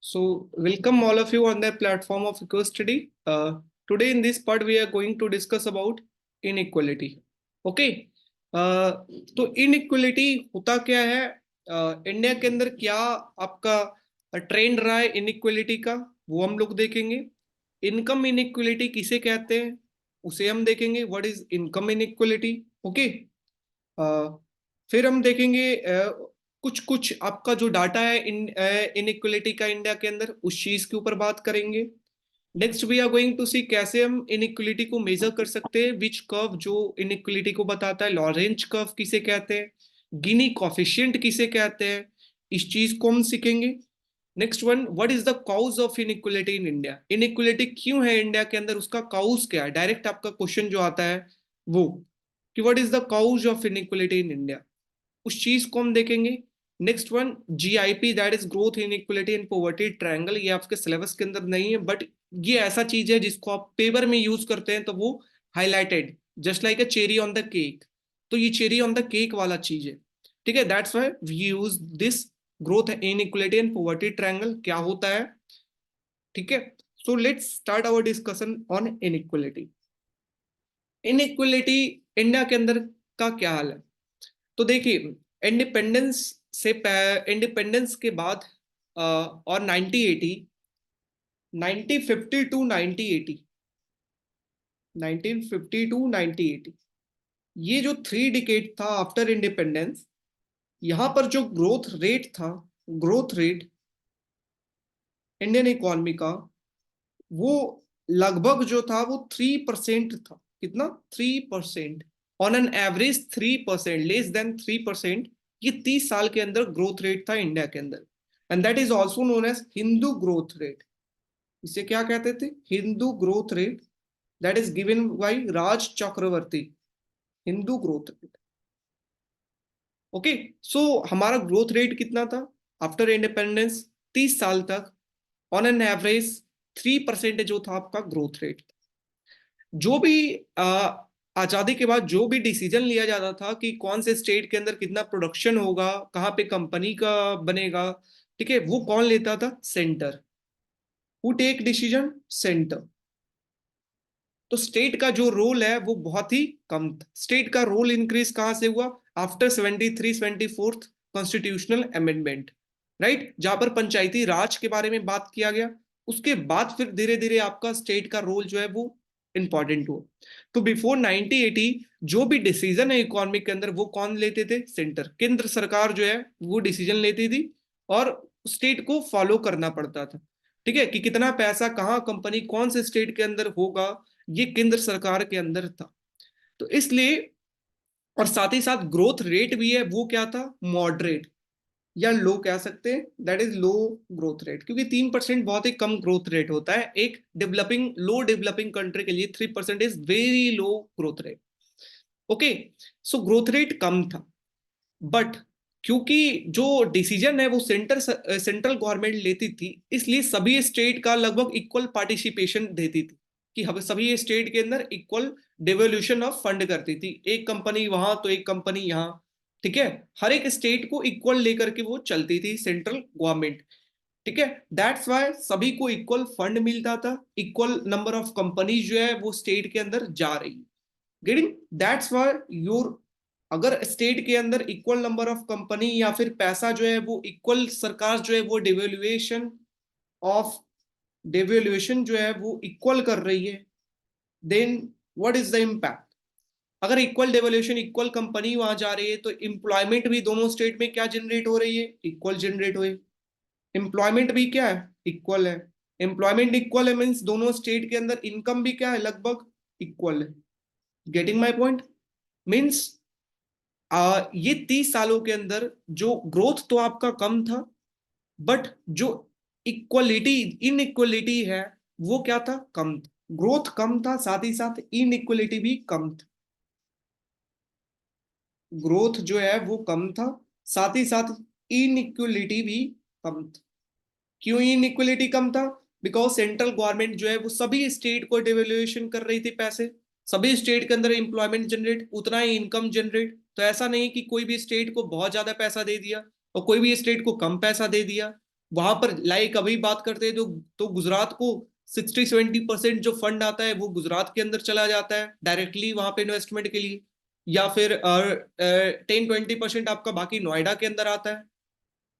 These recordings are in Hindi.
So, welcome all of you on the platform of EcoStudy. Today in this part, we are going to discuss about inequality. Okay. तो inequality होता क्या है? इंडिया के अंदर क्या आपका ट्रेंड रहा है इनइक्वलिटी का, वो हम लोग देखेंगे। इनकम इनइक्वलिटी किसे कहते हैं, उसे हम देखेंगे। What is income inequality? Okay. फिर हम देखेंगे कुछ कुछ आपका जो डाटा है इनइक्वलिटी का इंडिया के अंदर, उस चीज के ऊपर बात करेंगे। Next we are going to see कैसे हम इनइक्वलिटी को मेजर कर सकते हैं, विच कर्व जो इनइक्वलिटी को बताता है, लॉरेंज कर्व किसे कहते हैं, गिनी कोफिशिएंट किसे कहते हैं, इस चीज को हम सीखेंगे। Next one, what is the cause of inequality in India? Inequality क्यों है इंडिया के अंदर, उसका कॉज क्या है? डायरेक्ट आपका क्वेश्चन जो आता है वो कि what is the cause of inequality in India, उस चीज को हम देखेंगे। Next one, GIP, that is growth inequality and poverty triangle. ये आपके सिलेबस के अंदर नहीं है, बट ये ऐसा चीज है जिसको आप पेपर में यूज करते हैं तो वो highlighted, just like a cherry on the cake. तो ये चेरी ऑन द केक वाला चीज है, ठीक है। That's why we use this growth inequality and poverty triangle क्या होता है, ठीक है। So let's start our discussion on inequality. Inequality India के अंदर का क्या हाल है? तो देखिए, इंडिपेंडेंस से इंडिपेंडेंस के बाद और 1980, 1950 टू 1980, 1950 टू 1980, ये जो 3 डिकेड था आफ्टर इंडिपेंडेंस, यहां पर जो ग्रोथ रेट था, ग्रोथ रेट इंडियन इकोनॉमी का, वो लगभग जो था वो 3% था। कितना? 3%। On an average 3%, less than 3%। ये 30 साल के अंदर ग्रोथ रेट था इंडिया के अंदर, and that is also known as Hindu growth rate. इसे क्या कहते थे? Hindu growth rate. That is given by Raj Chakravarti, Hindu growth rate. Okay. So हमारा ग्रोथ रेट कितना था आफ्टर इंडिपेंडेंस? 30 साल तक ऑन एन एवरेज 3% जो था आपका ग्रोथ रेट। जो भी आजादी के बाद जो भी डिसीजन लिया जाता था कि कौन से स्टेट के अंदर कितना प्रोडक्शन होगा, कहाँ पे कंपनी का बनेगा, ठीक है, वो कौन लेता था? Centre. Who take decision? Centre. तो स्टेट का जो रोल है वो बहुत ही कम था। स्टेट का रोल इंक्रीज कहां से हुआ? After 74th constitutional amendment, right, जहां पर पंचायती राज के बारे में बात किया गया। उसके बाद फिर धीरे धीरे आपका स्टेट का रोल जो है वो इंपॉर्टेंट हुआ। तो बिफोर 1980 जो भी डिसीजन है इकोनॉमी के अंदर, वो कौन लेते थे? सेंटर, केंद्र सरकार जो है वो डिसीजन लेती थी, और स्टेट को फॉलो करना पड़ता था, ठीक है, कि कितना पैसा कहाँ कंपनी कौन से स्टेट के अंदर होगा, ये केंद्र सरकार के अंदर था। तो इसलिए, और साथ ही साथ ग्रोथ रेट भी है वो क्या था? मॉडरेट या लो कह सकते हैं, that is low growth rate, क्योंकि 3% बहुत ही कम ग्रोथ रेट होता है एक डेवलपिंग, लो डेवलपिंग कंट्री के लिए। 3% is very low growth rate. Okay. So growth rate कम था, बट क्योंकि जो डिसीजन है वो सेंट्रल गवर्नमेंट लेती थी, इसलिए सभी स्टेट का लगभग इक्वल पार्टिसिपेशन देती थी, कि हम सभी स्टेट के अंदर इक्वल डिवोल्यूशन ऑफ फंड करती थी। एक कंपनी वहां तो एक कंपनी यहाँ, ठीक है, हर एक स्टेट को इक्वल लेकर के वो चलती थी सेंट्रल गवर्नमेंट, ठीक है। दैट्स वाई सभी को इक्वल फंड मिलता था, इक्वल नंबर ऑफ कंपनीज जो है वो स्टेट के अंदर जा रही। गेटिंग? दैट्स वाई योर, अगर स्टेट के अंदर इक्वल नंबर ऑफ कंपनी या फिर पैसा जो है वो इक्वल, सरकार जो है वो ऑफ डिवेल्युएशन जो है वो इक्वल कर रही है, then what is the impact? अगर इक्वल डिवेल्युएशन, इक्वल कंपनी वहां जा रही है, तो एम्प्लॉयमेंट भी दोनों स्टेट में क्या जनरेट हो रही है? इक्वल जनरेट हुए। एम्प्लॉयमेंट भी क्या है? इक्वल है। एम्प्लॉयमेंट इक्वल है मीन्स दोनों स्टेट के अंदर इनकम भी क्या है? लगभग इक्वल है। Getting my point? मीन्स ये 30 सालों के अंदर जो ग्रोथ तो आपका कम था, बट जो इक्वलिटी, इनइक्वलिटी है वो क्या था? कम था। ग्रोथ कम था, साथ ही साथ इनइक्वलिटी भी कम था। ग्रोथ जो है वो कम था, साथ ही साथ इनइक्वलिटी भी कम था। क्यों इनइक्वलिटी कम था? बिकॉज सेंट्रल गवर्नमेंट जो है वो सभी स्टेट को डिवेल्युएशन कर रही थी पैसे, सभी स्टेट के अंदर एम्प्लॉयमेंट जनरेट, उतना ही इनकम जनरेट। तो ऐसा नहीं कि कोई भी स्टेट को बहुत ज्यादा पैसा दे दिया और कोई भी स्टेट को कम पैसा दे दिया। वहां पर लाइक अभी बात करते हैं तो गुजरात को 60-70% जो फंड आता है वो गुजरात के अंदर चला जाता है डायरेक्टली वहां पे इन्वेस्टमेंट के लिए, या फिर 10-20% आपका बाकी नोएडा के अंदर आता है।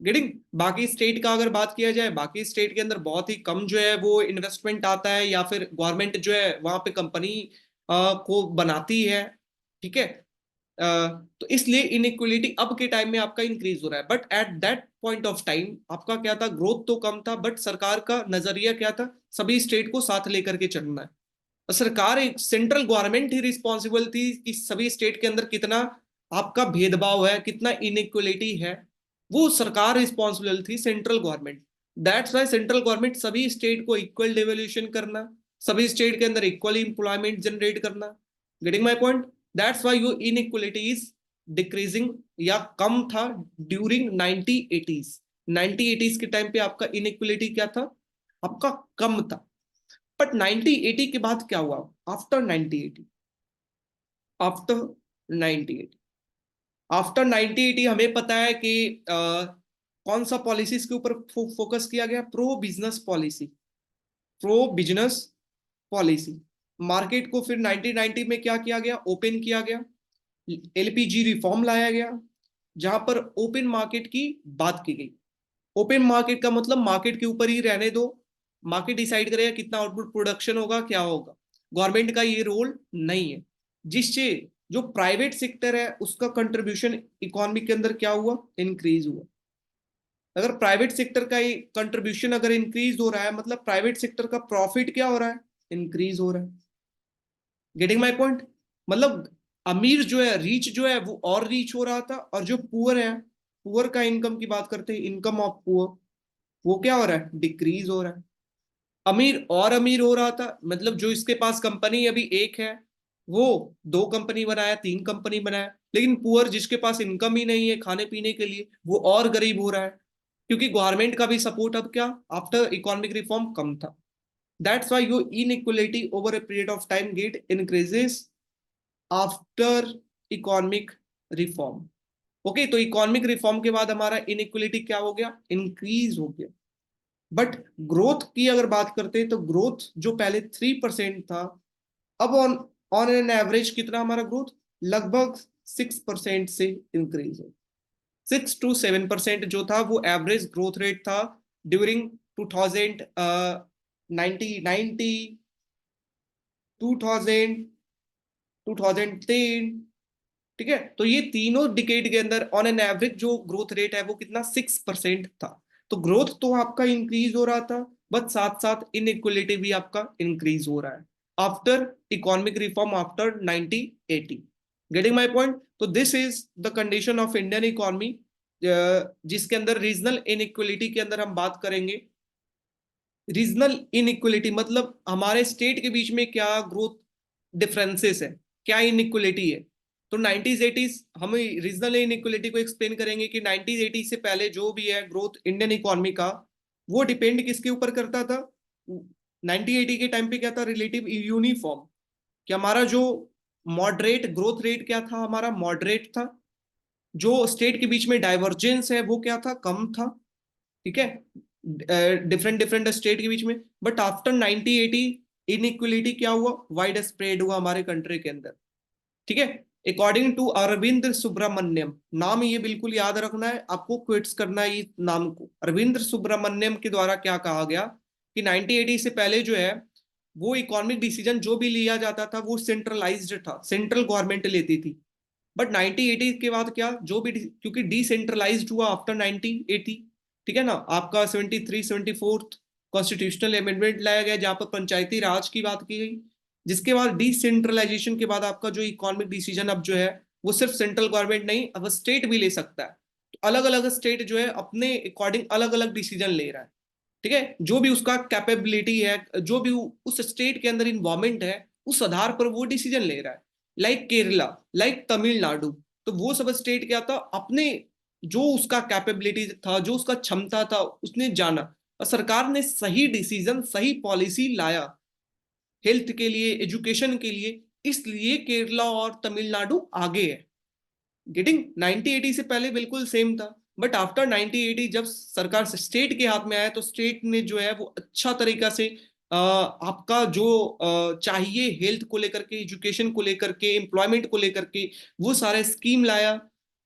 गेटिंग, बाकी स्टेट का अगर बात किया जाए, बाकी स्टेट के अंदर बहुत ही कम जो है वो इन्वेस्टमेंट आता है, या फिर गवर्नमेंट जो है वहां पे कंपनी को बनाती है। ठीक है। तो इसलिए इनइक्वलिटी अब के टाइम में आपका इंक्रीज हो रहा है, but at that point of time आपका क्या था, ग्रोथ तो कम था, बट सरकार का नजरिया क्या था, सभी स्टेट को साथ लेकर के चलना है। और सरकार, एक सेंट्रल गवर्नमेंट ही रिस्पॉन्सिबल थी कि सभी स्टेट के अंदर कितना आपका भेदभाव है, कितना इनइक्वलिटी है, वो सरकार रिस्पॉन्सिबल थी, central government. That's why central government सभी स्टेट को इक्वल डेवल्यूशन करना, सभी स्टेट के अंदर इक्वली इंप्लॉयमेंट जनरेट करना। Getting my point? That's why your inequality is decreasing, या कम था ड्यूरिंग 1980s। 1980s के टाइम पे आपका इनइक्वलिटी क्या था, आपका कम था। बट 1980 के बाद क्या हुआ, आफ्टर 1980, आफ्टर 1980, आफ्टर 1980 हमें पता है कि कौन सा पॉलिसीज के ऊपर फोकस किया गया, pro business policy, pro business policy. Market को फिर 1990 में क्या किया गया, ओपन किया गया, एलपीजी रिफॉर्म लाया गया, जहां पर ओपन मार्केट की बात की गई। ओपन मार्केट का मतलब मार्केट के ऊपर ही रहने दो, मार्केट डिसाइड करेगा कितना आउटपुट प्रोडक्शन होगा, क्या होगा, गवर्नमेंट का ये रोल नहीं है। जिससे जो प्राइवेट सेक्टर है उसका कंट्रीब्यूशन इकोनॉमी के अंदर क्या हुआ, इंक्रीज हुआ। अगर प्राइवेट सेक्टर का कंट्रीब्यूशन अगर इंक्रीज हो रहा है, मतलब प्राइवेट सेक्टर का प्रॉफिट क्या हो रहा है, इंक्रीज हो रहा है। Getting my point? मतलब अमीर जो है, रीच जो है वो और रीच हो रहा था, और जो पुअर है, पुअर का इनकम की बात करते हैं, इनकम ऑफ पुअर, वो क्या हो रहा है, डिक्रीज हो रहा है। अमीर और अमीर हो रहा था, मतलब जो इसके पास कंपनी अभी एक है वो दो कंपनी बनाया, तीन कंपनी बनाया, लेकिन पुअर जिसके पास इनकम ही नहीं है खाने पीने के लिए, वो और गरीब हो रहा है, क्योंकि गवर्नमेंट का भी सपोर्ट अब क्या, आफ्टर इकोनॉमिक रिफॉर्म कम था। That's why your inequality over a period of time get increases after economic reform. Okay, तो इकोनॉमिक रिफॉर्म के बाद हमारा इनइक्वलिटी क्या हो गया, इंक्रीज हो गया। बट ग्रोथ की अगर बात करते हैं तो ग्रोथ जो पहले 3% था, अब ऑन ऑन एन एवरेज कितना हमारा ग्रोथ, लगभग 6% से इंक्रीज हो। 6 to 7% जो था वो एवरेज ग्रोथ रेट था ड्यूरिंग 2000, 1990, 2000, 2010। ठीक है, तो ये तीनों डिकेड के अंदर ऑन एन एवरेज जो ग्रोथ रेट है वो कितना, 6% था। तो ग्रोथ तो आपका इंक्रीज हो रहा था, बट साथ साथ इनइक्वलिटी भी आपका इंक्रीज हो रहा है after economic reform, after 1980। Getting my point? तो this is the condition of Indian economy, जिसके अंदर रीजनल इनइक्वलिटी के अंदर हम बात करेंगे। रीजनल इनइक्वलिटी मतलब हमारे स्टेट के बीच में क्या ग्रोथ डिफरेंसेस है, क्या इनइक्वलिटी है। तो 90s 80s हम रीजनल इनइक्वलिटी को एक्सप्लेन करेंगे कि 90s 80s से पहले जो भी है ग्रोथ इंडियन इकोनॉमी का, वो डिपेंड किसके ऊपर करता था, 1980 के टाइम पे क्या था, रिलेटिव यूनिफॉर्म, कि हमारा जो मॉडरेट ग्रोथ रेट क्या था, हमारा मॉडरेट था। जो स्टेट के बीच में डाइवर्जेंस है वो क्या था, कम था। ठीक है, डिफरेंट डिफरेंट स्टेट के बीच में। बट आफ्टर 1980 इनइक्वलिटी क्या हुआ, वाइड स्प्रेड हुआ हमारे कंट्री के अंदर। ठीक है, अकॉर्डिंग टू अरविंद सुब्रमण्यम, नाम ये बिल्कुल याद रखना है आपको, क्विट्स करना है इस नाम को। अरविंद सुब्रमण्यम के द्वारा क्या कहा गया कि 1980 से पहले जो है वो इकोनॉमिक डिसीजन जो भी लिया जाता था वो सेंट्रलाइज्ड था, सेंट्रल गवर्नमेंट लेती थी। बट 1980 के बाद क्या, जो भी क्योंकि डिसेंट्रलाइज्ड हुआ आफ्टर 1980। ठीक है ना, आपका 73-74 कॉन्स्टिट्यूशनल अमेंडमेंट लाया गया जहां पर पंचायती राज की बात की गई, जिसके बाद डिसेंट्रलाइजेशन के बाद आपका जो इकोनॉमिक डिसीजन अब जो है वो सिर्फ सेंट्रल गवर्नमेंट नहीं, अब स्टेट भी ले सकता है। तो अलग अलग स्टेट जो है अपने अकॉर्डिंग अलग अलग डिसीजन ले रहा है। ठीक है, जो भी उसका कैपेबिलिटी है, जो भी उस स्टेट के अंदर इन्वॉल्वमेंट है, उस आधार पर वो डिसीजन ले रहा है। लाइक केरला, लाइक तमिलनाडु, तो वो सब स्टेट क्या था, अपने जो उसका कैपेबिलिटी था, जो उसका क्षमता था, उसने जाना, और सरकार ने सही डिसीजन, सही पॉलिसी लाया हेल्थ के लिए, एजुकेशन के लिए, इसलिए केरला और तमिलनाडु आगे है। गेटिंग, 1980 से पहले बिल्कुल सेम था। बट आफ्टर 1980 जब सरकार स्टेट के हाथ में आया तो स्टेट ने जो है वो अच्छा तरीका से आपका जो चाहिए हेल्थ को लेकर के, एजुकेशन को लेकर के, एम्प्लॉयमेंट को लेकर के वो सारे स्कीम लाया,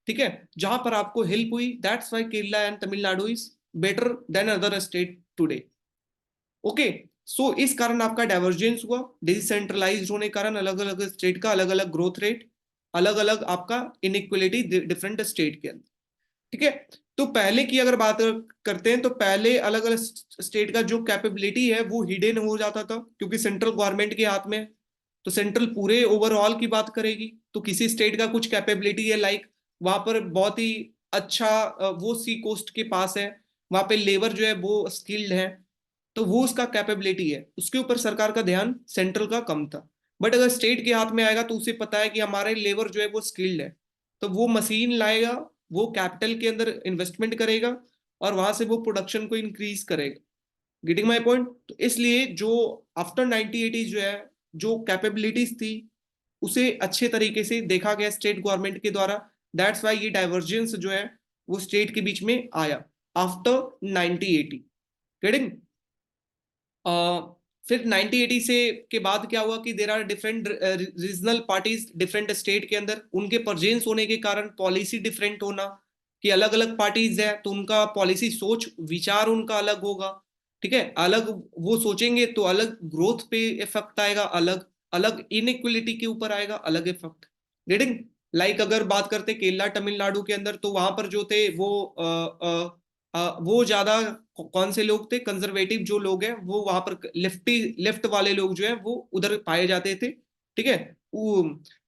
ठीक है, जहां पर आपको हेल्प हुई। That's why Kerala and Tamil Nadu is better than other state today. Okay, so इस कारण आपका डाइवर्जेंस हुआ, डिसेंट्रलाइज होने के कारण अलग अलग स्टेट का अलग अलग ग्रोथ रेट, अलग अलग आपका इनइक्वलिटी डिफरेंट स्टेट के अंदर, ठीक है। तो पहले की अगर बात करते हैं तो पहले अलग अलग स्टेट का जो कैपेबिलिटी है वो हिडन हो जाता था क्योंकि सेंट्रल गवर्नमेंट के हाथ में है। तो सेंट्रल पूरे ओवरऑल की बात करेगी तो किसी स्टेट का कुछ कैपेबिलिटी है, लाइक वहां पर बहुत ही अच्छा वो सी कोस्ट के पास है, वहां पे लेबर जो है वो स्किल्ड है, तो वो उसका कैपेबिलिटी है, उसके ऊपर सरकार का ध्यान सेंट्रल का कम था। बट अगर स्टेट के हाथ में आएगा तो उसे पता है कि हमारे लेबर जो है वो स्किल्ड है, तो वो मशीन लाएगा, वो कैपिटल के अंदर इन्वेस्टमेंट करेगा और वहां से वो प्रोडक्शन को इंक्रीज करेगा। Getting my point? तो इसलिए जो आफ्टर 1980 जो है जो कैपेबिलिटीज थी उसे अच्छे तरीके से देखा गया स्टेट गवर्नमेंट के द्वारा। दैट्स वाई ये डाइवर्जेंस जो है वो स्टेट के बीच में आया आफ्टर 1980। गेटिंग? फिर 1980 से के बाद क्या हुआ कि there are different regional parties different state के अंदर, उनके प्रेजेंस होने के कारण पॉलिसी डिफरेंट होना, कि अलग अलग पार्टीज है तो उनका पॉलिसी सोच विचार उनका अलग होगा, ठीक है, अलग वो सोचेंगे तो अलग ग्रोथ पे इफेक्ट आएगा, अलग अलग इनइक्वलिटी के ऊपर आएगा अलग इफेक्ट। गेटिंग? लाइक अगर बात करते केरला तमिलनाडु के अंदर तो वहां पर जो थे वो ज्यादा कौन से लोग थे, कंजर्वेटिव जो लोग हैं वो वहां पर लेफ्ट वाले लोग जो है वो उधर पाए जाते थे, ठीक है।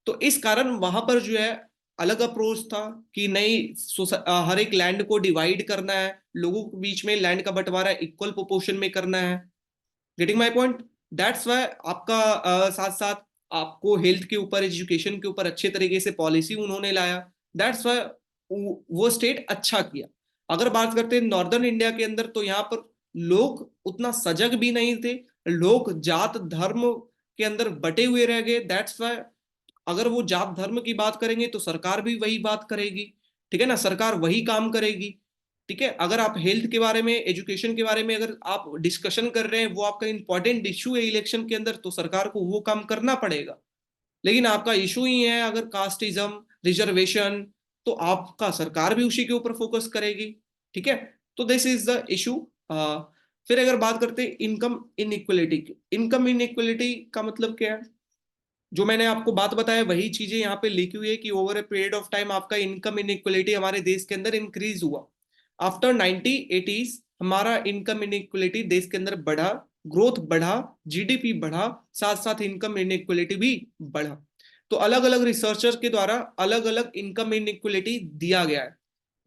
तो इस कारण वहां पर जो है अलग अप्रोच था कि नहीं, हर एक लैंड को डिवाइड करना है, लोगों के बीच में लैंड का बंटवारा इक्वल प्रोपोर्शन में करना है। Getting my point? That's why आपका साथ साथ आपको हेल्थ के ऊपर, एजुकेशन के ऊपर अच्छे तरीके से पॉलिसी उन्होंने लाया। दैट्स वाई वो स्टेट अच्छा किया। अगर बात करते हैं नॉर्दर्न इंडिया के अंदर तो यहाँ पर लोग उतना सजग भी नहीं थे, लोग जात धर्म के अंदर बटे हुए रह गए। दैट्स वाई अगर वो जात धर्म की बात करेंगे तो सरकार भी वही बात करेगी, ठीक है ना, सरकार वही काम करेगी, ठीक है। अगर आप हेल्थ के बारे में, एजुकेशन के बारे में अगर आप डिस्कशन कर रहे हैं, वो आपका इंपॉर्टेंट इश्यू है इलेक्शन के अंदर, तो सरकार को वो काम करना पड़ेगा। लेकिन आपका इशू ही है अगर कास्टिज्म, रिजर्वेशन, तो आपका सरकार भी उसी के ऊपर फोकस करेगी, ठीक है। तो दिस इज द इशू। फिर अगर बात करते हैं इनकम इनइक्वलिटी की, इनकम इनइक्वलिटी का मतलब क्या है? जो मैंने आपको बात बताया वही चीजें यहाँ पे लिखी हुई है कि over a period of time आपका इनकम इनइक्वलिटी हमारे देश के अंदर इंक्रीज हुआ। आफ्टर 1980s हमारा इनकम इनइक्वलिटी देश के अंदर बढ़ा, ग्रोथ बढ़ा, जीडीपी बढ़ा, साथ साथ इनकम इनइक्वलिटी भी बढ़ा। तो अलग अलग रिसर्चर के द्वारा अलग अलग इनकम इनइक्वलिटी दिया गया है।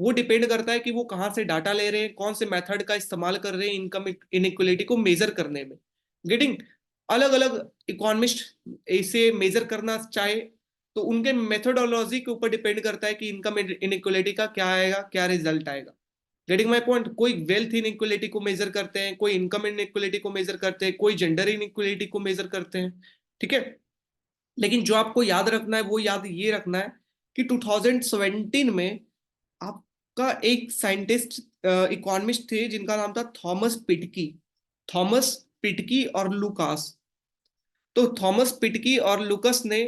वो डिपेंड करता है कि वो कहाँ से डाटा ले रहे हैं, कौन से मेथड का इस्तेमाल कर रहे हैं इनकम इनइक्वलिटी को मेजर करने में। गेटिंग? अलग अलग इकोनॉमिस्ट इसे मेजर करना चाहे तो उनके मेथोडोलॉजी के ऊपर डिपेंड करता है कि इनकम इनइक्वलिटी का क्या आएगा, क्या रिजल्ट आएगा। Getting my point? कोई वेल्थ इनइक्वलिटी को मेजर करते हैं, कोई इनकम इनइक्वलिटी को मेजर करते हैं, कोई जेंडर इनइक्वलिटी को मेजर करते हैं, ठीक है। लेकिन जो आपको याद रखना है वो याद ये रखना है कि 2017 में आपका एक साइंटिस्ट इकोनॉमिस्ट थे जिनका नाम था थॉमस पिटकी। थॉमस पिटकी और लुकास। तो थॉमस पिटकी और लुकस ने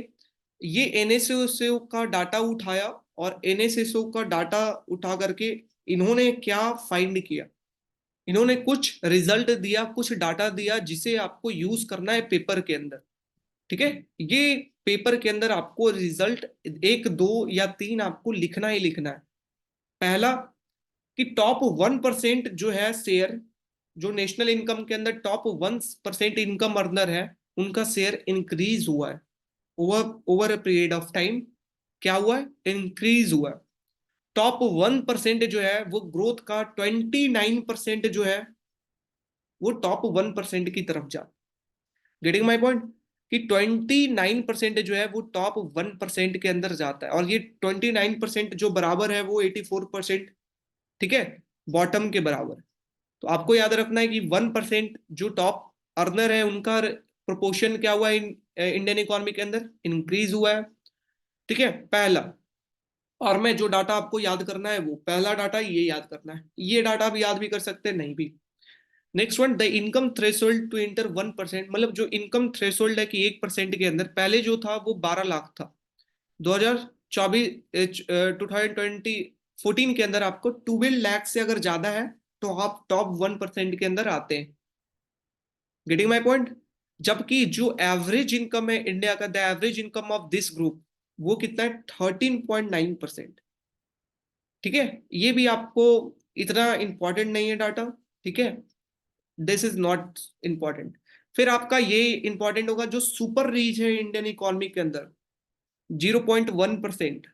ये एनएसएसओ का डाटा उठाया और एनएसएसओ का डाटा उठा करके इन्होंने क्या फाइंड किया, इन्होंने कुछ रिजल्ट दिया, कुछ डाटा दिया जिसे आपको यूज करना है पेपर के अंदर, ठीक है। ये पेपर के अंदर आपको रिजल्ट एक दो या तीन आपको लिखना ही लिखना है। पहला कि टॉप 1% जो है शेयर, जो नेशनल इनकम के अंदर टॉप 1% इनकम अर्नर है उनका शेयर इंक्रीज हुआ है over over a period of time. क्या हुआ है? इंक्रीज हुआ है। टॉप 1% जो है वो ग्रोथ का 29% जो है वो टॉप 1% की तरफ जा। Getting my point? कि 29% जो है वो टॉप 1% के अंदर जाता है और ये 29% जो बराबर है वो 84%, ठीक है, बॉटम के बराबर। तो आपको याद रखना है कि 1% जो टॉप अर्नर है उनका प्रोपोर्शन क्या हुआ है इंडियन इकोनॉमी के अंदर? इंक्रीज हुआ है, ठीक है, पहला। और मैं जो डाटा आपको याद करना है वो पहला डाटा ये याद करना है, ये डाटा भी याद भी कर सकते हैं नहीं भी। Next one, the income threshold to enter 1%, मतलब जो इनकम थ्रेशोल्ड है कि 1% के अंदर, पहले जो था वो 12 लाख था। 2024 2014 के अंदर आपको 12 लाख से अगर ज्यादा है तो आप टॉप 1% के अंदर आते हैं। Getting my point. जबकि जो एवरेज इनकम है इंडिया का, the average income of this group वो कितना है, 13.9%। ठीक है, ये भी आपको इतना इंपॉर्टेंट नहीं है डाटा। ठीक है, दिस इज नॉट इंपॉर्टेंट। फिर आपका ये इंपॉर्टेंट होगा, जो सुपर रीच है इंडियन इकोनॉमी के अंदर 0.1%,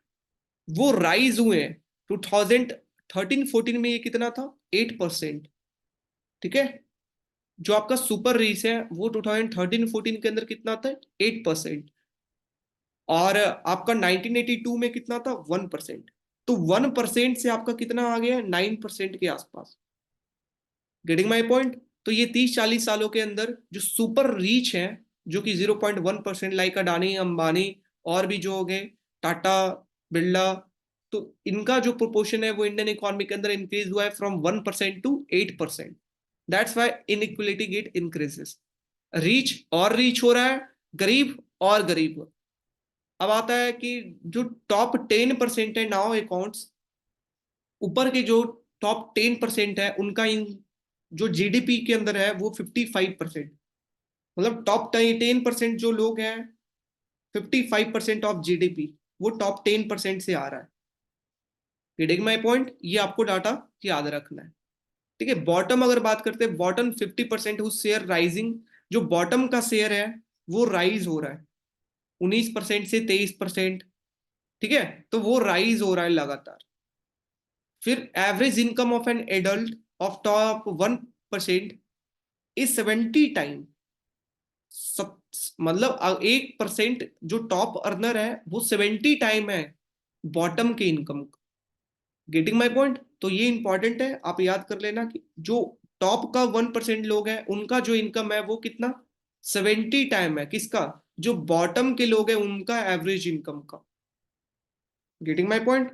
वो राइज हुए हैं। 2013-14 में ये कितना था, 8%। ठीक है, जो आपका सुपर रीच है वो 2013-14 के अंदर कितना था, 8%। और आपका 1982 में कितना था, 1%। तो 1% से आपका कितना आ गया, 9% के आसपास। Getting my point. तो ये 30-40 सालों के अंदर जो सुपर रीच है, जो कि 0.1%, लाइक अडानी, अंबानी और भी जो हो गए, टाटा, बिरला, तो इनका जो प्रोपोर्शन है वो इंडियन इकोनॉमी के अंदर इंक्रीज हुआ है from 1% to 8%। That's why inequality get increases. Rich और रीच हो रहा है, गरीब और गरीब। अब आता है कि जो टॉप 10% है नाउ अकाउंट्स, ऊपर के जो टॉप 10% है उनका इन जो जीडीपी के अंदर है वो 55%। मतलब टॉप 10% जो लोग हैं, 55% ऑफ जीडीपी वो टॉप 10% से आ रहा है। रीडिंग माई पॉइंट, ये आपको डाटा याद रखना है। ठीक है, बॉटम अगर बात करते हैं, बॉटम 50% हुज शेयर राइजिंग, जो बॉटम का शेयर है वो राइज हो रहा है 19% से 23%। ठीक है, तो वो राइज हो रहा है लगातार। फिर average income of an adult of top 1% is 70 time. सब, मतलब 1% जो टॉप अर्नर है वो 70 टाइम है बॉटम के इनकम। Getting my point. तो ये इंपॉर्टेंट है, आप याद कर लेना कि जो टॉप का 1% लोग हैं उनका जो इनकम है वो कितना, 70 टाइम है किसका, जो बॉटम के लोग हैं उनका एवरेज इनकम का। Getting my point.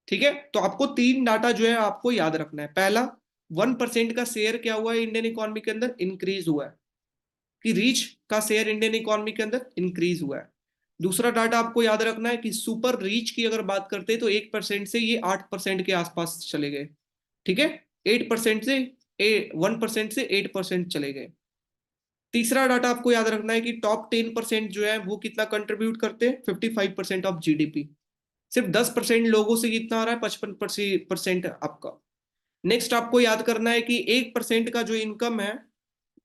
ठीक है, तो आपको तीन डाटा जो है आपको याद रखना है। पहला, 1% का शेयर क्या हुआ है इंडियन इकोनॉमी के अंदर, इंक्रीज हुआ है, कि रीच का शेयर इंडियन इकोनॉमी के अंदर इंक्रीज हुआ है। दूसरा डाटा आपको याद रखना है कि सुपर रीच की अगर बात करते हैं तो 1% से ये 8% के आसपास चले गए। ठीक है, 8% से 1% से 8% चले गए। तीसरा डाटा आपको याद रखना है कि टॉप 10% जो है वो कितना कंट्रीब्यूट करते हैं, 55% ऑफ जीडीपी। सिर्फ 10% लोगों से कितना आ रहा है, 55% आपका। नेक्स्ट आपको याद करना है कि 1% का जो इनकम है,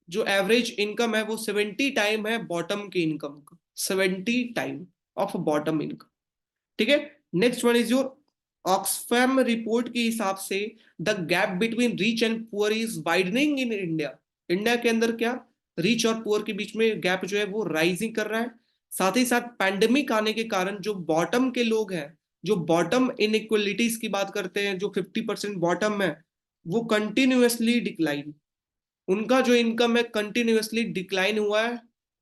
जो एवरेज इनकम है वो 70 टाइम है बॉटम की इनकम का, 70 टाइम ऑफ बॉटम इनकम। ठीक है, next one is your Oxfam report के हिसाब से the gap between rich and poor is widening in India. India के अंदर क्या, रिच और पुअर के बीच में गैप जो है वो राइजिंग कर रहा है। साथ ही साथ पैंडेमिक आने के कारण जो बॉटम के लोग हैं, जो बॉटम इनइक्वलिटीज की बात करते हैं, जो 50% बॉटम है वो कंटिन्यूअसली डिक्लाइन, उनका जो इनकम है कंटिन्यूअसली डिक्लाइन हुआ है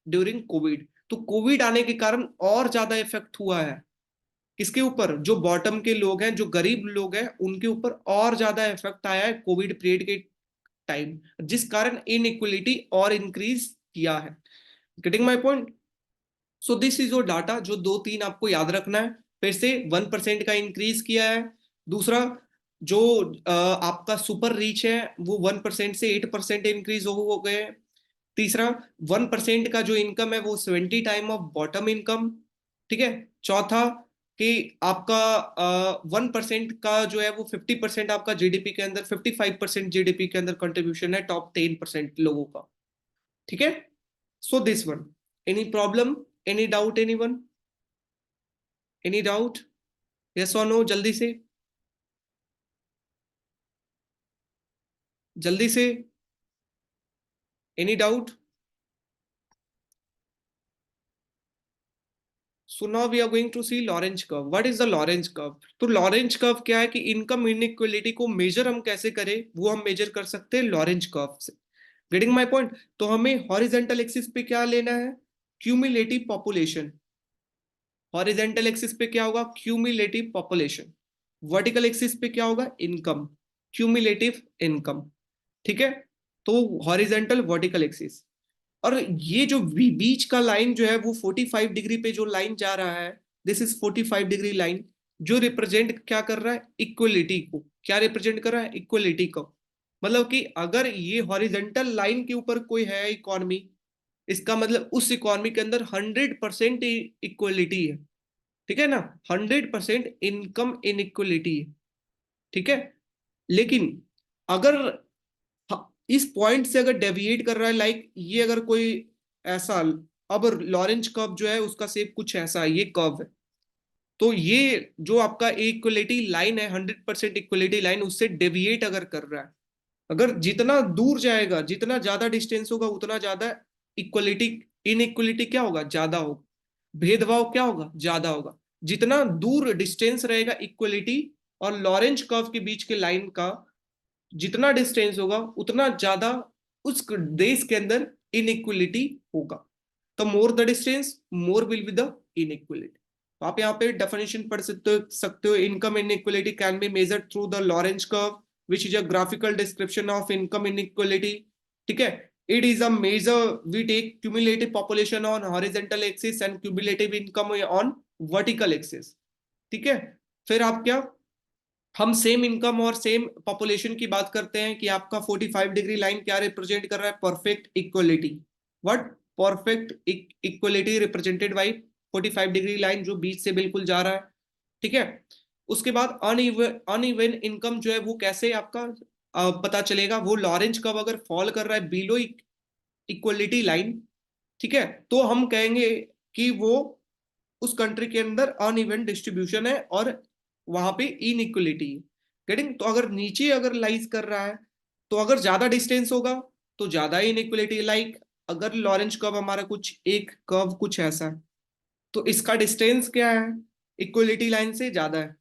ड्यूरिंग कोविड। तो कोविड आने के कारण और ज्यादा इफेक्ट हुआ है किसके ऊपर, जो बॉटम के लोग हैं, जो गरीब लोग हैं उनके ऊपर और ज्यादा इफेक्ट आया है कोविड पीरियड के टाइम, जिस कारण इनइक्वलिटी और इंक्रीज किया है। Getting my point. So this is your data, जो दो तीन आपको याद रखना है। फिर से 1% का इंक्रीज किया है। दूसरा, जो आपका सुपर रीच है वो 1% से 8% इंक्रीज हो गए। तीसरा, 1% का जो इनकम है वो 70 टाइम ऑफ बॉटम इनकम। ठीक है। चौथा, कि आपका 1% का जो है वो 50% आपका जीडीपी के अंदर, 55% जीडीपी के अंदर कंट्रीब्यूशन है टॉप 10% लोगों का। ठीक है, so this one, any problem, any doubt, any one, any doubt, yes और नो, जल्दी से, जल्दी से, any doubt. So now we are going to see Lorenz curve. What is the Lorenz curve? तो लॉरेंज कर्व क्या है कि इनकम इनइक्वलिटी को मेजर हम कैसे करें, वो हम मेजर कर सकते हैं लॉरेंज कर्व से। Getting my point. तो हमें हॉरिजॉन्टल एक्सिस पे क्या लेना है, क्यूमुलेटिव पॉपुलेशन। हॉरिजेंटल एक्सिस पे क्या होगा, क्यूमुलेटिव पॉपुलेशन, वर्टिकल एक्सिस पे क्या होगा, इनकम, क्यूमुलेटिव इनकम, ठीक है। तो हॉरिजेंटल वर्टिकल एक्सिस, और ये जो बीच का लाइन जो है वो 45 डिग्री पे जो लाइन जा रहा है, दिस इज 45 डिग्री लाइन, जो रिप्रेजेंट क्या कर रहा है, इक्वलिटी को, क्या रिप्रेजेंट कर रहा है, इक्वलिटी को। मतलब कि अगर ये हॉरिजेंटल लाइन के ऊपर कोई है इकोनॉमी, इसका मतलब उस इकोनॉमी के अंदर 100% इक्वलिटी है, ठीक है ना, 100% इनकम इनइक्वलिटी है, ठीक है। लेकिन अगर इस पॉइंट से अगर डेविएट कर रहा है, लाइक ये अगर कोई ऐसा, अब लॉरेंज कर्व जो है उसका शेप कुछ ऐसा है, ये कर्व है, तो ये जो आपका इक्वलिटी लाइन है, 100% इक्वलिटी लाइन, उससे डेविएट अगर कर रहा है, अगर जितना दूर जाएगा, जितना ज्यादा डिस्टेंस होगा, उतना ज्यादा इक्वलिटी, इनइक्वलिटी क्या होगा, ज्यादा होगा, भेदभाव क्या होगा, ज्यादा होगा। जितना दूर डिस्टेंस रहेगा इक्वलिटी और लॉरेंज कर्व के बीच के लाइन का, जितना डिस्टेंस होगा उतना ज्यादा उस देश के अंदर इनइक्वलिटी होगा। The more the distance, more will be the inequality. तो आप यहाँ पे डेफिनेशन पढ़ सकते हो, income inequality can be measured through the Lorenz curve which is a graphical description of income inequality, ठीक है। it is a measure, we take cumulative population on horizontal axis and cumulative income on vertical axis, ठीक है। फिर आप क्या, हम सेम इनकम और सेम पॉपुलेशन की बात करते हैं कि आपका 45 डिग्री लाइन क्या रिप्रेजेंट कर रहा है, perfect equality, what, perfect equality represented by 45 degree line जो बीच से बिल्कुल जा रहा है, ठीक है। उसके बाद अनइवन इनकम जो है वो कैसे आपका पता चलेगा, वो लॉरेंज कर्व अगर फॉल कर रहा है बिलो इक्वलिटी लाइन, ठीक है, तो हम कहेंगे कि वो उस कंट्री के अंदर अनइवन डिस्ट्रीब्यूशन है और वहां पे इनइक्वलिटी है, गेटिंग। तो अगर नीचे अगर लाइज कर रहा है, तो अगर ज्यादा डिस्टेंस होगा तो ज्यादा इनइक्वलिटी, लाइक अगर लॉरेंज कर्व हमारा कुछ एक कर्व कुछ ऐसा है, तो इसका डिस्टेंस क्या है, इक्वलिटी लाइन से ज्यादा है,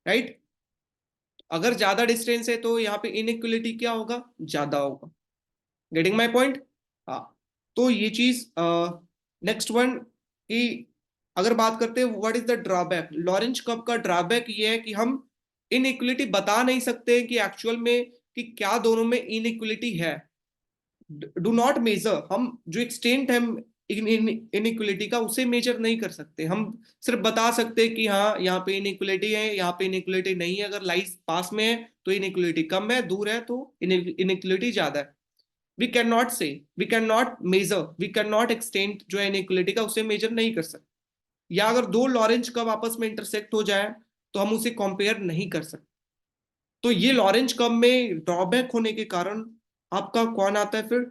राइट। अगर ज्यादा डिस्टेंस है तो यहाँ पे इनइक्वलिटी क्या होगा, ज्यादा होगा, गेटिंग माई पॉइंट। हाँ, तो ये चीज, नेक्स्ट वन कि अगर बात करते हैं what is the drawback, Lorentz curve का ड्रॉबैक ये है कि हम इनइक्वलिटी बता नहीं सकते कि एक्चुअल में कि क्या दोनों में इनइक्वलिटी है, डू नॉट मेजर, हम जो एक्सटेंट है इनइक्वलिटी का उसे मेजर नहीं कर सकते, हम सिर्फ बता सकते हैं कि हाँ यहाँ पे इनइक्वलिटी है, यहाँ पे इनइक्वलिटी नहीं है, अगर लाइस पास में है तो इनइक्वलिटी कम है, दूर है तो इनइक्वलिटी ज्यादा है। We can not say, we can not measure, we can not extent जो है इनइक्वलिटी का, उसे मेजर नहीं कर सकते। या अगर दो लॉरेंज कर्व आपस में इंटरसेक्ट हो जाए तो हम उसे कंपेयर नहीं कर सकते। तो ये लॉरेंज कर्व में ड्रॉबैक होने के कारण आपका कौन आता है फिर,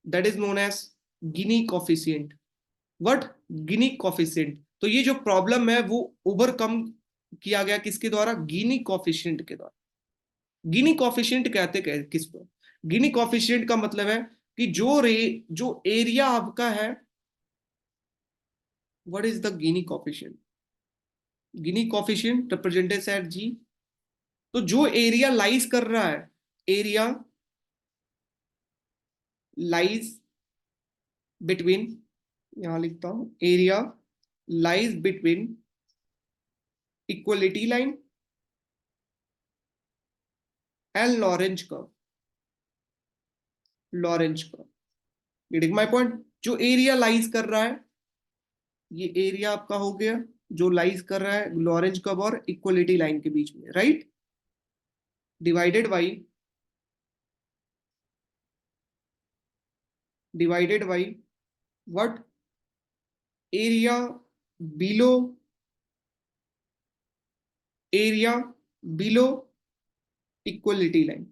that is known as Gini coefficient, what, Gini coefficient. तो ये जो प्रॉब्लम है वो ओवरकम किया गया किसके द्वारा, गिनी कॉफिशिएंट के द्वारा। गिनी कॉफिशिएंट कहते किसको, गिनी कॉफिशिएंट का मतलब है कि जो एरिया आपका है, what is the Gini coefficient, Gini coefficient represented at G, तो जो एरिया लाइज कर रहा है, एरिया लाइज बिटवीन, यहां लिखता हूं, area lies between equality line and Lorentz curve, Lorentz curve, getting my point. जो एरिया लाइज कर रहा है, ये एरिया आपका हो गया जो लाइज कर रहा है लॉरेंज कर्व और इक्वलिटी लाइन के बीच में, right, divided by, divided by what, area below, area below equality line,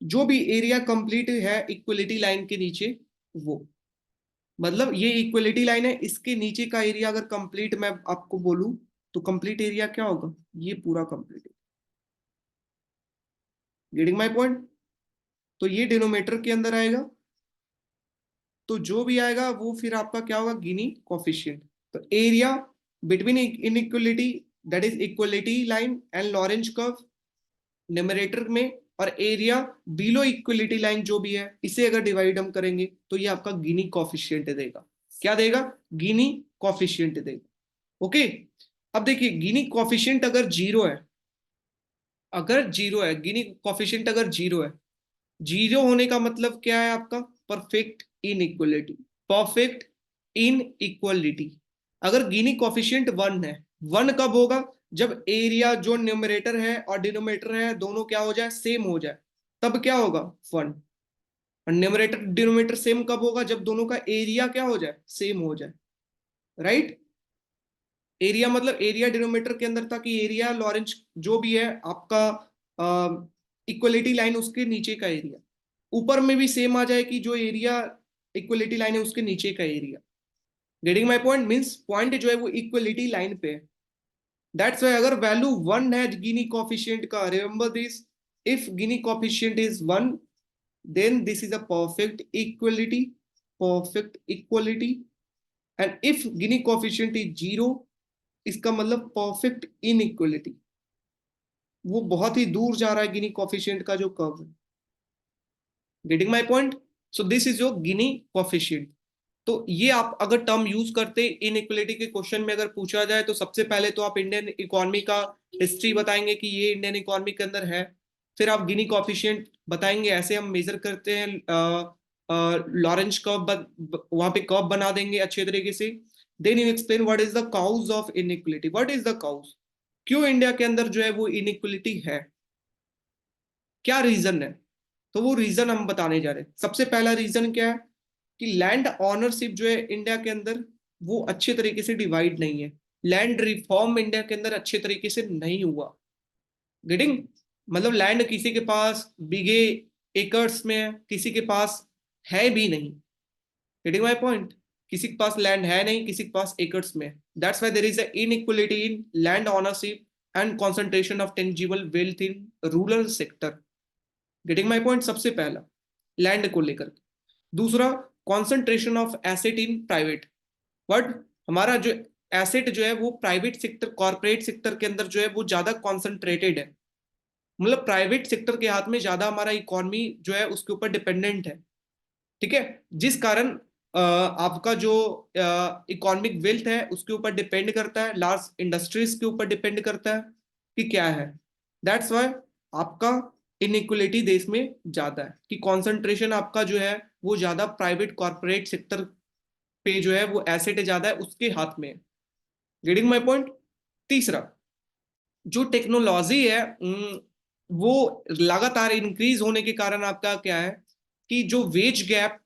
जो भी एरिया कंप्लीट है इक्वलिटी लाइन के नीचे, वो मतलब ये इक्वलिटी लाइन है, इसके नीचे का एरिया अगर कंप्लीट मैं आपको बोलूं तो कंप्लीट एरिया क्या होगा, ये पूरा कंप्लीट, गेटिंग माय पॉइंट। तो ये डिनोमिनेटर के अंदर आएगा, तो जो भी आएगा वो फिर आपका क्या होगा, गिनी कोफिशिएंट। तो area between inequality, that is equality line and Lorentz curve numerator में, और एरिया बिलो इक्वलिटी लाइन जो भी है इसे अगर डिवाइड हम करेंगे तो ये आपका गिनी कोफिशिएंट देगा, क्या देगा, गिनी कोफिशिएंट देगा। ओके, अब देखिए गिनी कॉफिशिएंट अगर जीरो है, गिनी कॉफिशिएंट अगर जीरो है, जीरो होने का मतलब क्या है आपका? Perfect inequality, perfect inequality. अगर गिनी कॉफिशिएंट वन है, वन कब होगा? जब एरिया जो न्यूमरेटर है और डिनोमिनेटर है दोनों क्या हो जाए? सेम हो जाए, तब क्या होगा? वन। और न्यूमरेटर डिनोमिनेटर सेम कब होगा? जब दोनों का एरिया क्या हो जाए? सेम हो जाए, राइट। एरिया मतलब एरिया डिनोमिनेटर के अंदर था कि एरिया लॉरेंज जो भी है आपका इक्वलिटी लाइन उसके नीचे का एरिया, ऊपर में भी सेम आ जाए कि जो एरिया इक्वलिटी लाइन है उसके नीचे का area. Getting my point? Means point जो है वो इक्वलिटी लाइन पे है। दैट्स वाई अगर वैल्यू वन है गिनी कोफिशिएंट का, remember this, if Gini coefficient is one then this is a perfect equality, perfect equality. And if Gini coefficient is zero, इसका मतलब परफेक्ट इनइक्वलिटी, वो बहुत ही दूर जा रहा है गिनी कोफिशिएंट का जो कर्व है। Getting my point? So this is your Guinea coefficient. तो ये आप अगर टर्म यूज करते इनइक्वलिटी के क्वेश्चन में अगर पूछा जाए तो सबसे पहले तो आप इंडियन इकोनॉमी का हिस्ट्री बताएंगे कि ये इंडियन इकोनॉमी के अंदर है, फिर आप गिनी कोफिशिएंट बताएंगे, ऐसे हम मेजर करते हैं लॉरेंज कर्व, वहां पे कर्व बना देंगे अच्छे तरीके से। Then you explain what is the cause of inequality, what is the cause, क्यों इंडिया के अंदर जो है वो इनइक्वलिटी है, क्या रीजन है। तो वो रीजन हम बताने जा रहे हैं। सबसे पहला रीजन क्या है कि लैंड ऑनरशिप जो है इंडिया के अंदर वो अच्छे तरीके से डिवाइड नहीं है, लैंड रिफॉर्म इंडिया के अंदर अच्छे तरीके से नहीं हुआ। गेटिंग? मतलब लैंड किसी के पास बिगे एकर्स में है, किसी के पास है भी नहीं। Getting my point? किसी के पास लैंड है नहीं, किसी के पास एकर्स में। That's why there is a inequality in land ownership and concentration of tangible wealth in rural sector. Getting my point? सबसे पहला लैंड को लेकर। दूसरा, concentration of asset in private. But हमारा जो एसेट जो है वो प्राइवेट सेक्टर, कॉर्पोरेट सेक्टर के अंदर जो है वो ज्यादा कॉन्सेंट्रेटेड है, मतलब प्राइवेट सेक्टर के हाथ में ज्यादा हमारा इकोनॉमी जो है उसके ऊपर डिपेंडेंट है। ठीक है, जिस कारण आपका जो इकोनॉमिक वेल्थ है उसके ऊपर डिपेंड करता है, लार्ज इंडस्ट्रीज के ऊपर डिपेंड करता है कि क्या है। दैट्स वाई आपका इनइक्वलिटी देश में ज्यादा है, कि कॉन्सेंट्रेशन आपका जो है वो ज्यादा प्राइवेट कॉर्पोरेट सेक्टर पे जो है वो एसेट ज्यादा है उसके हाथ में। Getting my point? तीसरा, जो टेक्नोलॉजी है वो लगातार इंक्रीज होने के कारण आपका क्या है कि जो वेज गैप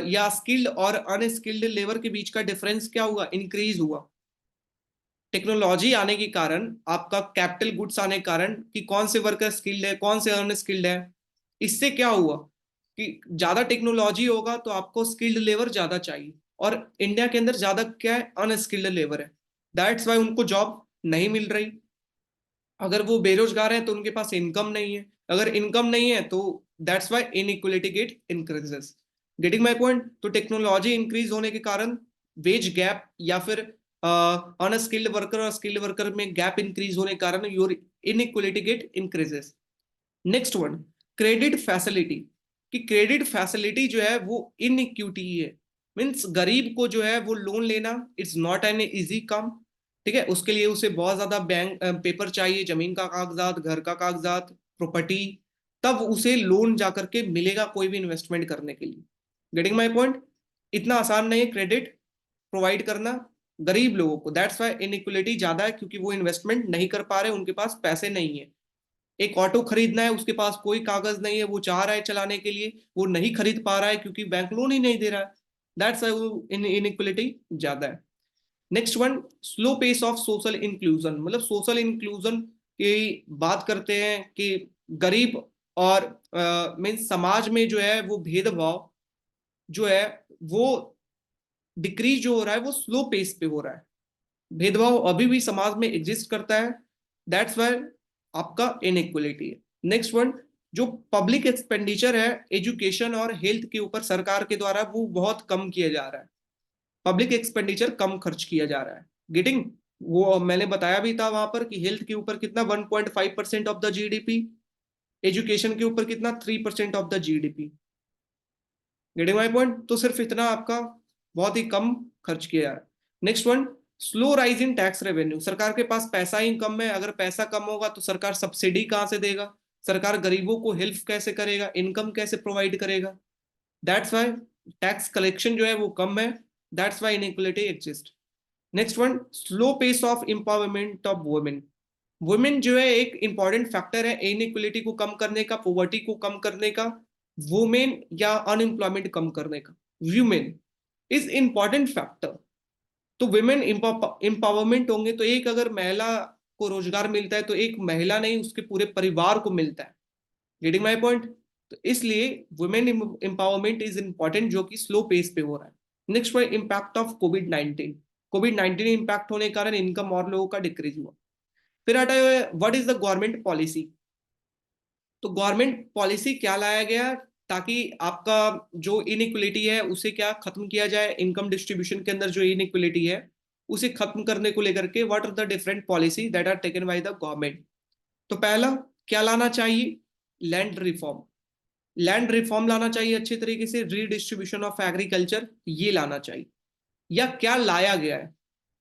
या स्किल्ड और अनस्किल्ड लेबर के बीच का डिफरेंस क्या हुआ? इंक्रीज हुआ। टेक्नोलॉजी आने के कारण, आपका कैपिटल गुड्स आने के कारण कि कौन से वर्कर स्किल्ड है कौन से अनस्किल्ड है, इससे क्या हुआ कि ज्यादा टेक्नोलॉजी होगा तो आपको स्किल्ड लेबर ज्यादा चाहिए, और इंडिया के अंदर ज्यादा क्या है? अनस्किल्ड लेबर है। दैट्स वाई उनको जॉब नहीं मिल रही। अगर वो बेरोजगार हैं तो उनके पास इनकम नहीं है, अगर इनकम नहीं है तो that's why inequality get increases. Getting my point? तो टेक्नोलॉजी इंक्रीज होने के कारण वेज गैप या फिर अनस्किल्ड वर्कर और स्किल्ड वर्कर में गैप इंक्रीज होने के कारण your inequality get increases. Next one, credit facility, कि क्रेडिट फैसिलिटी जो है वो इनइक्विटी है, मीन्स गरीब को जो है वो लोन लेना इट्स नॉट एन इजी काम। ठीक है, उसके लिए उसे बहुत ज्यादा बैंक पेपर चाहिए, जमीन का कागजात, घर का कागजात, प्रॉपर्टी, तब उसे लोन जाकर के मिलेगा कोई भी इन्वेस्टमेंट करने के लिए। Getting my point? इतना आसान नहीं है क्रेडिट प्रोवाइड करना गरीब लोगों को। दैट्स वाई इनइक्वलिटी ज्यादा है, क्योंकि वो इन्वेस्टमेंट नहीं कर पा रहे, उनके पास पैसे नहीं है। एक ऑटो खरीदना है, उसके पास कोई कागज नहीं है, वो चाह रहा है चलाने के लिए, वो नहीं खरीद पा रहा है क्योंकि बैंक लोन ही नहीं दे रहा है। दैट्स इनइक्वलिटी ज्यादा है। Next one, slow pace of social inclusion, मतलब सोशल इंक्लूजन की बात करते हैं कि गरीब और मीन्स समाज में जो है वो भेदभाव जो है वो डिक्रीज जो हो रहा है वो स्लो पेस पे हो रहा है। भेदभाव अभी भी समाज में एग्जिस्ट करता है। दैट्स वाई आपका इनइक्वलिटी है। नेक्स्ट वन, जो पब्लिक एक्सपेंडिचर है एजुकेशन और हेल्थ के ऊपर सरकार के द्वारा वो बहुत कम किया जा रहा है, पब्लिक एक्सपेंडिचर कम खर्च किया जा रहा है। गेटिंग? वो मैंने बताया भी था वहां पर कि हेल्थ के ऊपर कितना 1.5% ऑफ द जीडीपी, एजुकेशन के ऊपर कितना 3% of the GDP. Getting my point? तो सिर्फ इतना आपका बहुत ही कम खर्च किया जा रहा है। Next one, slow rise in tax revenue, सरकार के पास पैसा ही कम है, अगर पैसा कम होगा तो सरकार सब्सिडी कहाँ से देगा, सरकार गरीबों को हेल्प कैसे करेगा, इनकम कैसे प्रोवाइड करेगा। दैट्स वाई टैक्स कलेक्शन जो है वो कम है, that's why inequality exist. Next one, slow pace of empowerment of women. Women जो है एक इंपॉर्टेंट फैक्टर है इनइक्वलिटी को कम करने का, पॉवर्टी को कम करने का, वुमेन या अनएम्प्लॉयमेंट कम करने का। Women is important factor. तो वुमेन एम्पावरमेंट होंगे तो एक अगर महिला को रोजगार मिलता है तो एक महिला नहीं उसके पूरे परिवार को मिलता है। Getting my point. तो इसलिए वुमेन एम्पावरमेंट इज इंपॉर्टेंट, जो कि स्लो पेस पे हो रहा है। Next one, impact of covid. Covid impact होने के कारण इनकम और लोगों का डिक्रीज हुआ। फिर आता है what is the government policy. तो गवर्नमेंट पॉलिसी क्या लाया गया ताकि आपका जो इनइक्वलिटी है उसे क्या खत्म किया जाए, इनकम डिस्ट्रीब्यूशन के अंदर जो इनइक्वलिटी है उसे खत्म करने को लेकर के what are the different policy that are taken by the government. तो पहला क्या लाना चाहिए, लैंड रिफॉर्म। लैंड रिफॉर्म लाना चाहिए अच्छे तरीके से, रीडिस्ट्रीब्यूशन ऑफ एग्रीकल्चर ये लाना चाहिए। या क्या लाया गया है,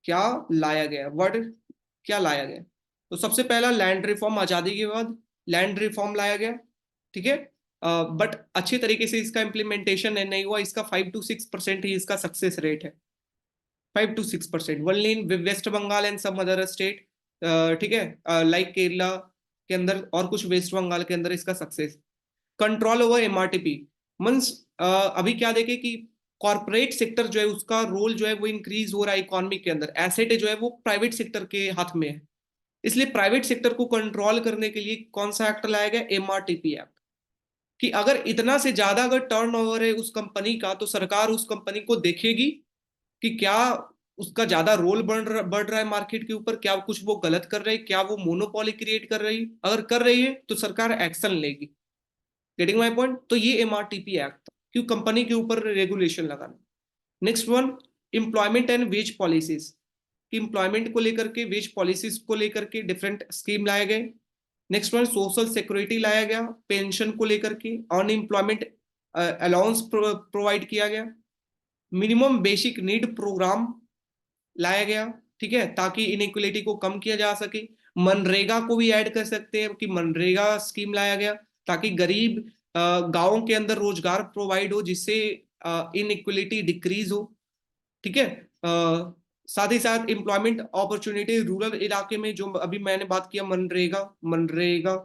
क्या लाया गया वर्ड, क्या लाया गया। तो सबसे पहला लैंड रिफॉर्म, आजादी के बाद लैंड रिफॉर्म लाया गया, ठीक है। बट अच्छे तरीके से इसका इम्प्लीमेंटेशन नहीं हुआ, इसका 5 to 6% ही इसका सक्सेस रेट है, 5 to 6%, only in West Bengal and some other state, ठीक है, लाइक केरला के अंदर और कुछ वेस्ट बंगाल के अंदर इसका success. Control over MRTP means अभी क्या देखे कि कॉर्पोरेट सेक्टर जो है उसका रोल जो है वो इंक्रीज हो रहा है इकोनॉमी के अंदर, एसेट जो है वो प्राइवेट सेक्टर के हाथ में है। इसलिए प्राइवेट सेक्टर को कंट्रोल करने के लिए कौन सा एक्ट लाया गया, एमआरटीपी एक्ट। कि अगर इतना से ज्यादा अगर टर्नओवर है उस कंपनी का तो सरकार उस कंपनी को देखेगी कि क्या उसका ज्यादा रोल बढ़ रहा है मार्केट के ऊपर, क्या कुछ वो गलत कर रही है, क्या वो मोनोपोली क्रिएट कर रही है, अगर कर रही है तो सरकार एक्शन लेगी। Getting my point. तो ये एमआरटीपी एक्ट था, क्यों कंपनी के ऊपर रेगुलेशन लगाना। Next one, employment and wage policies. कि एम्प्लॉयमेंट को लेकर के, वेज पॉलिसीज को लेकर के डिफरेंट स्कीम लाए गए। नेक्स्ट वन, सोशल सिक्योरिटी लाया गया, पेंशन को लेकर के अनएम्प्लॉयमेंट अलाउंस प्रोवाइड किया गया। मिनिमम बेसिक नीड प्रोग्राम लाया गया, ठीक है, ताकि इनइक्वलिटी को कम किया जा सके। मनरेगा को भी ऐड कर सकते हैं कि मनरेगा स्कीम लाया गया ताकि गरीब गांवों के अंदर रोजगार प्रोवाइड हो जिससे इनइक्वलिटी डिक्रीज हो, ठीक है। साथ ही साथ एम्प्लॉयमेंट अपॉर्चुनिटी रूरल इलाके में, जो अभी मैंने बात किया मनरेगा, मनरेगा,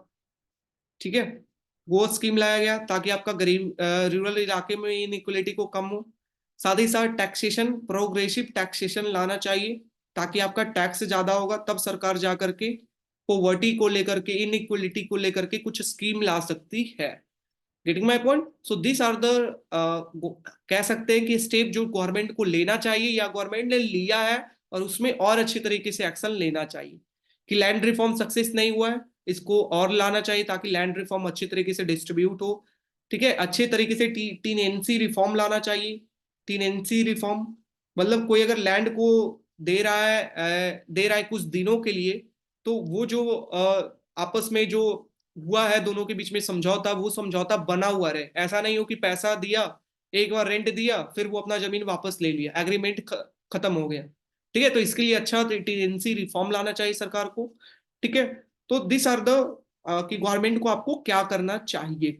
ठीक है, वो स्कीम लाया गया ताकि आपका गरीब रूरल इलाके में इनइक्वलिटी को कम हो। साथ ही साथ टैक्सेशन, प्रोग्रेसिव टैक्सेशन लाना चाहिए ताकि आपका टैक्स ज्यादा होगा तब सरकार जा करके पॉवर्टी को लेकर के, इनइक्वलिटी को लेकर के कुछ स्कीम ला सकती है। Getting my point. So this are the, कह सकते हैं कि स्टेप जो गवर्नमेंट को लेना चाहिए या गवर्नमेंट ने लिया है और उसमें और अच्छे तरीके से एक्शन लेना चाहिए। कि लैंड रिफॉर्म सक्सेस नहीं हुआ है, इसको और लाना चाहिए ताकि लैंड रिफॉर्म अच्छे तरीके से डिस्ट्रीब्यूट हो, ठीक है। अच्छे तरीके से टीनेंसी रिफॉर्म लाना चाहिए। टीनेंसी रिफॉर्म मतलब कोई अगर लैंड को दे रहा है कुछ दिनों के लिए, तो वो जो आपस में जो हुआ है दोनों के बीच में समझौता, वो समझौता बना हुआ रहे। ऐसा नहीं हो कि पैसा दिया, एक बार रेंट दिया, फिर वो अपना जमीन वापस ले लिया, एग्रीमेंट खत्म हो गया, ठीक है। तो इसके लिए अच्छा टीएनसी रिफॉर्म लाना चाहिए सरकार को, ठीक है। तो दिस आर द, कि गवर्नमेंट को आपको क्या करना चाहिए,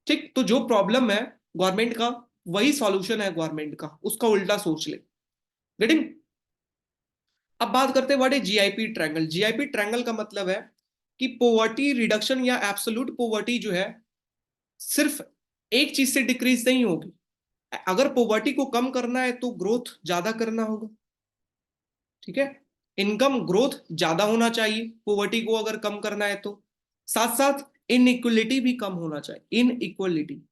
ठीक। तो जो प्रॉब्लम है गवर्नमेंट का वही सॉल्यूशन है गवर्नमेंट का, उसका उल्टा सोच ले। गेटिंग। अब बात करते हैं what is GIP triangle. GIP triangle का मतलब है कि पोवर्टी रिडक्शन या एब्सोल्यूट पोवर्टी जो है सिर्फ एक चीज से डिक्रीज नहीं होगी। अगर पोवर्टी को कम करना है तो ग्रोथ ज्यादा करना होगा, ठीक है। इनकम ग्रोथ ज्यादा होना चाहिए पोवर्टी को अगर कम करना है तो। साथ साथ इनइक्वलिटी भी कम होना चाहिए, इनइक्वलिटी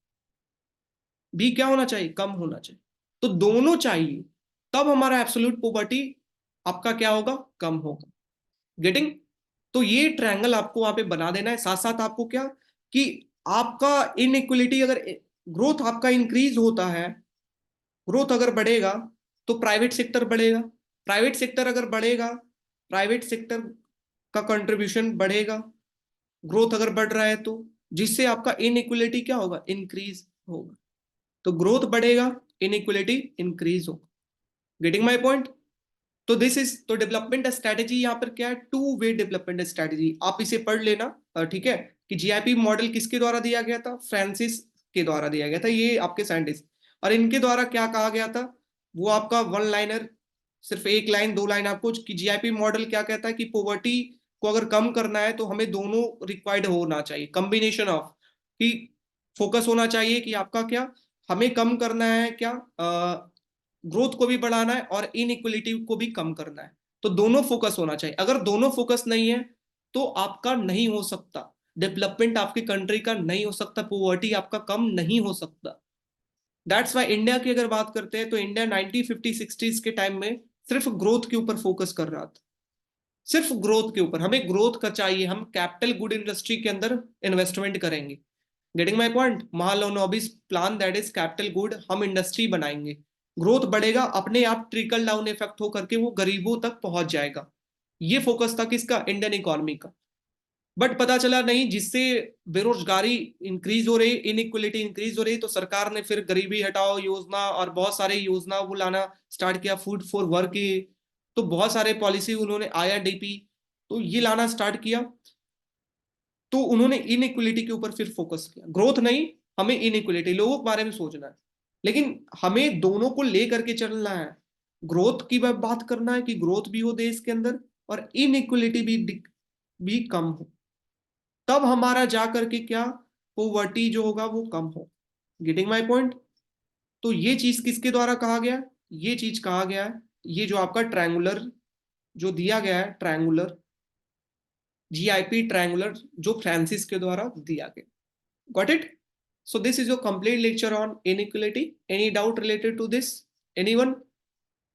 भी क्या होना चाहिए, कम होना चाहिए। तो दोनों चाहिए, तब हमारा एब्सोल्यूट पोवर्टी आपका क्या होगा, कम होगा। गेटिंग। तो ये ट्रायंगल आपको वहां पे बना देना है। साथ साथ आपको क्या, कि आपका इनइक्वलिटी अगर ग्रोथ आपका इंक्रीज होता है, ग्रोथ अगर बढ़ेगा तो प्राइवेट सेक्टर बढ़ेगा, प्राइवेट सेक्टर अगर बढ़ेगा, प्राइवेट सेक्टर का कंट्रीब्यूशन बढ़ेगा, ग्रोथ अगर बढ़ रहा है तो, जिससे आपका इनइक्वलिटी क्या होगा, इंक्रीज होगा। तो ग्रोथ बढ़ेगा, इनइक्वलिटी इंक्रीज होगा। Getting my point. तो दिस इज तो डेवलपमेंट स्ट्रेटेजी यहाँ पर क्या है, टू वे डेवलपमेंट स्ट्रेटेजी। आप इसे पढ़ लेना, ठीक है, कि जीआईपी मॉडल किसके द्वारा दिया गया था, फ्रांसिस के द्वारा दिया गया था, ये आपके साइंटिस्ट। और इनके द्वारा क्या कहा गया था, वो आपका वन लाइनर, सिर्फ एक लाइन दो लाइन आपको, कि जीआईपी मॉडल क्या कहता है कि पॉवर्टी को अगर कम करना है तो हमें दोनों रिक्वायर्ड होना चाहिए, कॉम्बिनेशन ऑफ, कि फोकस होना चाहिए कि आपका क्या, हमें कम करना है क्या, ग्रोथ को भी बढ़ाना है और इनइक्वलिटी को भी कम करना है। तो दोनों फोकस होना चाहिए। अगर दोनों फोकस नहीं है तो आपका नहीं हो सकता डेवलपमेंट, आपकी कंट्री का नहीं हो सकता, पॉवर्टी आपका कम नहीं हो सकता। दैट्स वाई इंडिया की अगर बात करते हैं तो इंडिया 1950-60s के टाइम में सिर्फ ग्रोथ के ऊपर फोकस कर रहा था, सिर्फ ग्रोथ के ऊपर। हमें ग्रोथ का चाहिए, हम कैपिटल गुड इंडस्ट्री के अंदर इन्वेस्टमेंट करेंगे। Getting my point, Mahalanobis plan that is capital good, हम इंडस्ट्री बनाएंगे, ग्रोथ बढ़ेगा, अपने आप ट्रिकल डाउन इफेक्ट होकर के वो गरीबों तक पहुंच जाएगा। ये फोकस था किसका, इंडियन इकोनॉमी का। बट पता चला नहीं, जिससे बेरोजगारी इंक्रीज हो रही, इनइक्वलिटी इंक्रीज हो रही, तो सरकार ने फिर गरीबी हटाओ योजना और बहुत सारे योजना वो लाना स्टार्ट किया, फूड फॉर वर्क की, तो बहुत सारे पॉलिसी उन्होंने, आईआरडीपी, तो ये लाना स्टार्ट किया। तो उन्होंने इनइक्वलिटी के ऊपर फिर फोकस किया, ग्रोथ नहीं, हमें इनइक्वलिटी, लोगों के बारे में सोचना है, लेकिन हमें दोनों को लेकर के चलना है। ग्रोथ की बात करना है कि ग्रोथ भी हो देश के अंदर और इनइक्वलिटी भी कम हो, तब हमारा जा करके क्या, पोवर्टी जो होगा वो कम हो। Getting my point. तो ये चीज किसके द्वारा कहा गया, ये चीज कहा गया है, ये जो आपका ट्रायंगुलर जो दिया गया है, ट्रायंगुलर जीआईपी ट्रायंगुलर, जो फ्रांसिस के द्वारा दिया गया। Got it? So this is your complete lecture on inequality. Any doubt related to this, anyone?